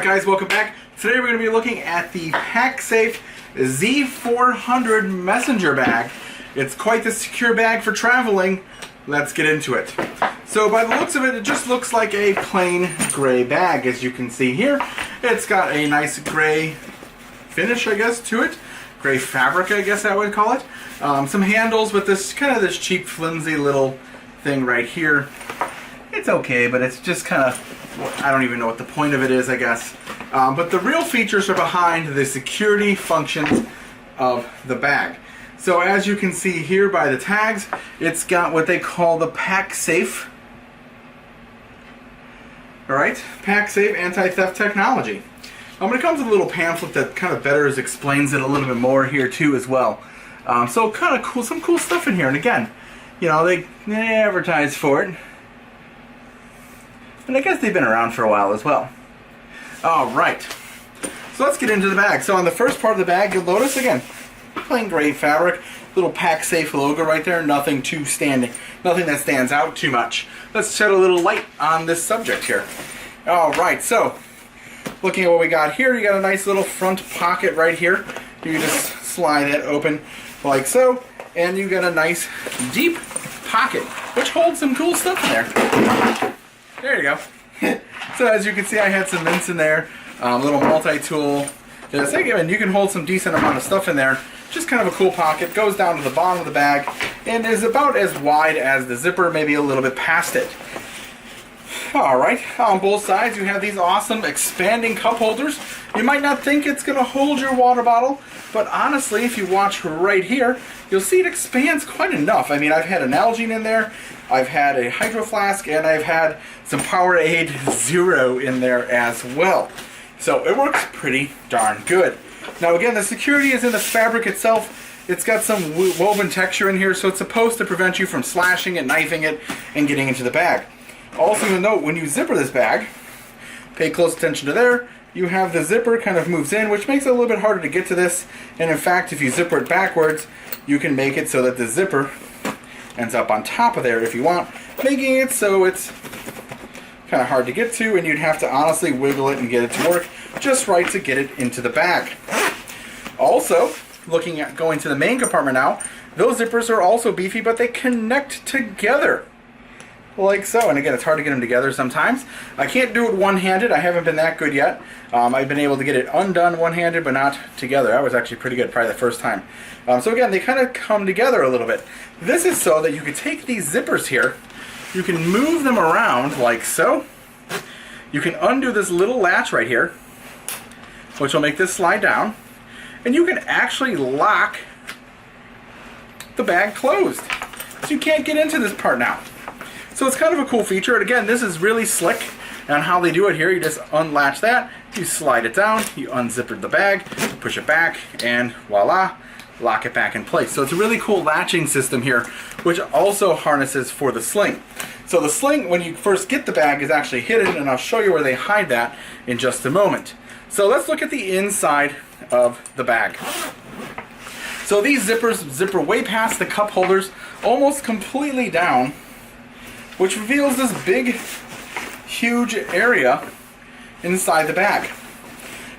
guys, welcome back. Today we're going to be looking at the Pacsafe Z400 messenger bag. It's quite the secure bag for traveling. Let's get into it. So by the looks of it, it just looks like a plain gray bag, as you can see here. It's got a nice gray finish, I guess, to it. Gray fabric, I guess I would call it. Some handles with this kind of this cheap, flimsy little thing right here. It's okay, but it's just kind of, I don't even know what the point of it is, I guess. But the real features are behind the security functions of the bag. So as you can see here by the tags, it's got what they call the Pacsafe. Alright, Pacsafe anti-theft technology. It comes with a little pamphlet that kind of better explains it a little bit more here too as well. So kind of cool, some cool stuff in here. And again, you know, they advertise for it. And I guess they've been around for a while as well. Alright, so let's get into the bag. So on the first part of the bag, you'll notice again, plain gray fabric, little Pacsafe logo right there, nothing that stands out too much. Let's shed a little light on this subject here. Alright, so looking at what we got here, you got a nice little front pocket right here. You can just slide that open like so, and you got a nice deep pocket, which holds some cool stuff in there. There you go. So as you can see, I had some mints in there, little multi-tool. And you can hold some decent amount of stuff in there. Just kind of a cool pocket. Goes down to the bottom of the bag and is about as wide as the zipper, maybe a little bit past it. Alright, on both sides you have these awesome expanding cup holders. You might not think it's going to hold your water bottle, but honestly, if you watch right here, you'll see it expands quite enough. I mean, I've had an Nalgene in there, I've had a Hydro Flask, and I've had some Powerade Zero in there as well. So it works pretty darn good. Now again, the security is in the fabric itself. It's got some woven texture in here, so it's supposed to prevent you from slashing it, knifing it, and getting into the bag. Also, you'll note when you zipper this bag, pay close attention to there, you have the zipper kind of moves in, which makes it a little bit harder to get to this. And in fact, if you zipper it backwards, you can make it so that the zipper ends up on top of there if you want, making it so it's kind of hard to get to, and you'd have to honestly wiggle it and get it to work just right to get it into the bag. Also, looking at going to the main compartment now, those zippers are also beefy, but they connect together like so. And again, it's hard to get them together sometimes. I can't do it one-handed. I haven't been that good yet. I've been able to get it undone one-handed, but not together. That was actually pretty good, probably the first time. So again, they kind of come together a little bit. This is so that you can take these zippers here, you can move them around like so. You can undo this little latch right here, which will make this slide down, and you can actually lock the bag closed. So you can't get into this part now. So it's kind of a cool feature. And again, this is really slick on how they do it here. You just unlatch that, you slide it down, you unzipper the bag, push it back, and voila, lock it back in place. So it's a really cool latching system here, which also harnesses for the sling. So the sling, when you first get the bag, is actually hidden, and I'll show you where they hide that in just a moment. So let's look at the inside of the bag. So these zippers zipper way past the cup holders, almost completely down, which reveals this big, huge area inside the bag.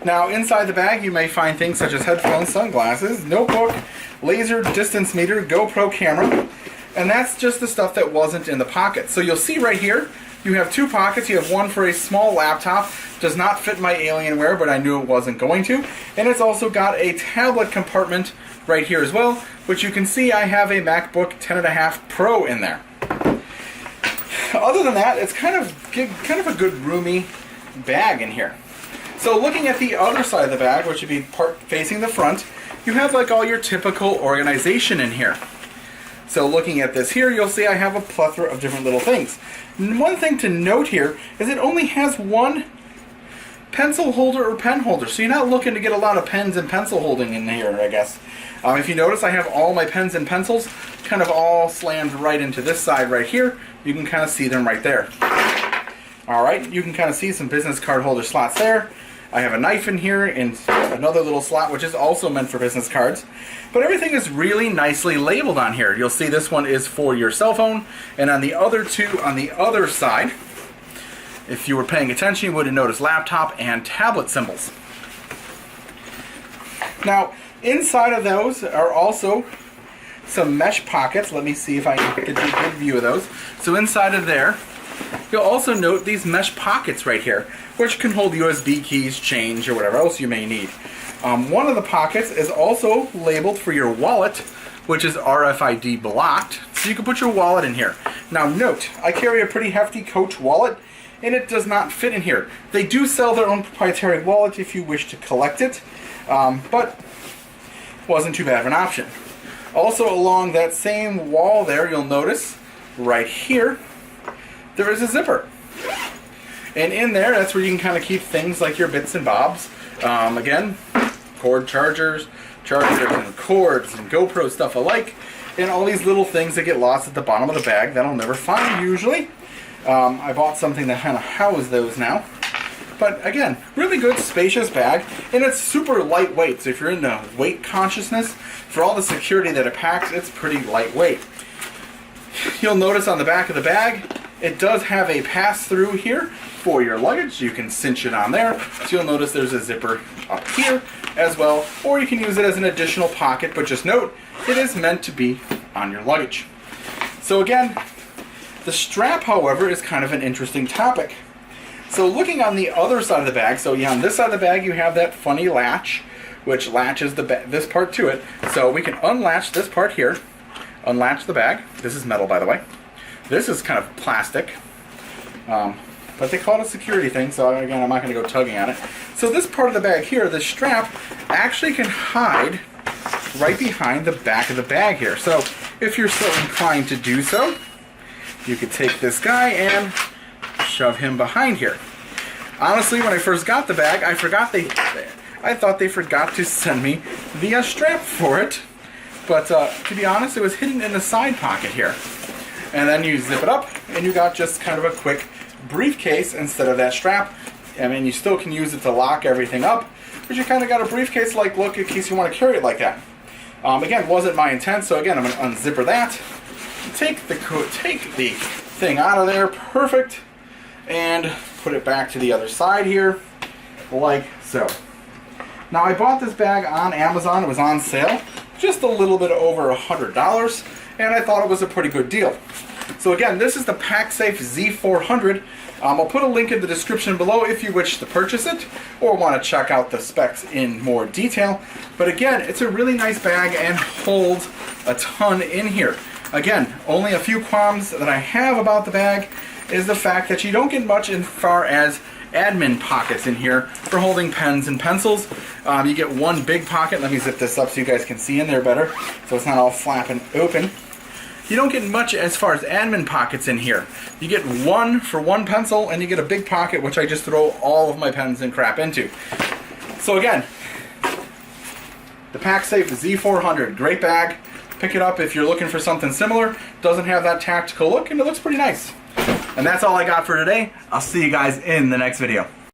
Now, inside the bag, you may find things such as headphones, sunglasses, notebook, laser distance meter, GoPro camera, and that's just the stuff that wasn't in the pocket. So you'll see right here, you have two pockets. You have one for a small laptop. Does not fit my Alienware, but I knew it wasn't going to. And it's also got a tablet compartment right here as well, which you can see I have a MacBook 10.5 Pro in there. Other than that, it's kind of a good roomy bag in here. So looking at the other side of the bag, which would be part facing the front, you have like all your typical organization in here. So looking at this here, you'll see I have a plethora of different little things. And one thing to note here is it only has one pencil holder or pen holder. So you're not looking to get a lot of pens and pencil holding in here, I guess. If you notice, I have all my pens and pencils kind of all slammed right into this side right here. You can kind of see them right there. Alright, you can kind of see some business card holder slots there. I have a knife in here and another little slot which is also meant for business cards. But everything is really nicely labeled on here. You'll see this one is for your cell phone, and on the other two on the other side, If you were paying attention, you would have noticed laptop and tablet symbols. Now, inside of those are also some mesh pockets. Let me see if I can get a good view of those. So inside of there, you'll also note these mesh pockets right here, which can hold USB keys, change, or whatever else you may need. One of the pockets is also labeled for your wallet, which is RFID blocked, so you can put your wallet in here. Now note, I carry a pretty hefty Coach wallet, and it does not fit in here. They do sell their own proprietary wallet if you wish to collect it, but wasn't too bad of an option. Also along that same wall there, you'll notice right here, there is a zipper. And in there, that's where you can kind of keep things like your bits and bobs. Again, cord chargers and cords and GoPro stuff alike, and all these little things that get lost at the bottom of the bag that I'll never find usually. I bought something that kind of houses those now. But again, really good spacious bag, and it's super lightweight, so if you're into weight consciousness, for all the security that it packs, it's pretty lightweight. You'll notice on the back of the bag, it does have a pass-through here for your luggage. You can cinch it on there, so you'll notice there's a zipper up here as well, or you can use it as an additional pocket, but just note, it is meant to be on your luggage. So again, the strap, however, is kind of an interesting topic. So looking on the other side of the bag, so yeah, on this side of the bag you have that funny latch, which latches this part to it. So we can unlatch this part here, unlatch the bag. This is metal, by the way. This is kind of plastic, but they call it a security thing, so again, I'm not going to go tugging on it. So this part of the bag here, the strap, actually can hide right behind the back of the bag here. So if you're so inclined to do so, you could take this guy and shove him behind here. Honestly, when I first got the bag, I thought they forgot to send me the strap for it. But to be honest, it was hidden in the side pocket here. And then you zip it up, and you got just kind of a quick briefcase instead of that strap. I mean, you still can use it to lock everything up, but you kind of got a briefcase-like look in case you want to carry it like that. Again, wasn't my intent, so again, I'm going to unzipper that. Take the thing out of there, perfect. And put it back to the other side here, like so. Now I bought this bag on Amazon. It was on sale, just a little bit over $100, and I thought it was a pretty good deal. So again, this is the Pacsafe Z400. I'll put a link in the description below if you wish to purchase it or want to check out the specs in more detail. But again, it's a really nice bag and holds a ton in here. Again, only a few qualms that I have about the bag is the fact that you don't get much as far as admin pockets in here for holding pens and pencils. You get one big pocket. Let me zip this up so you guys can see in there better, so it's not all flapping open. You don't get much as far as admin pockets in here. You get one for one pencil, and you get a big pocket, which I just throw all of my pens and crap into. So again, the Pacsafe Z400, great bag. Pick it up if you're looking for something similar. Doesn't have that tactical look, and it looks pretty nice. And that's all I got for today. I'll see you guys in the next video.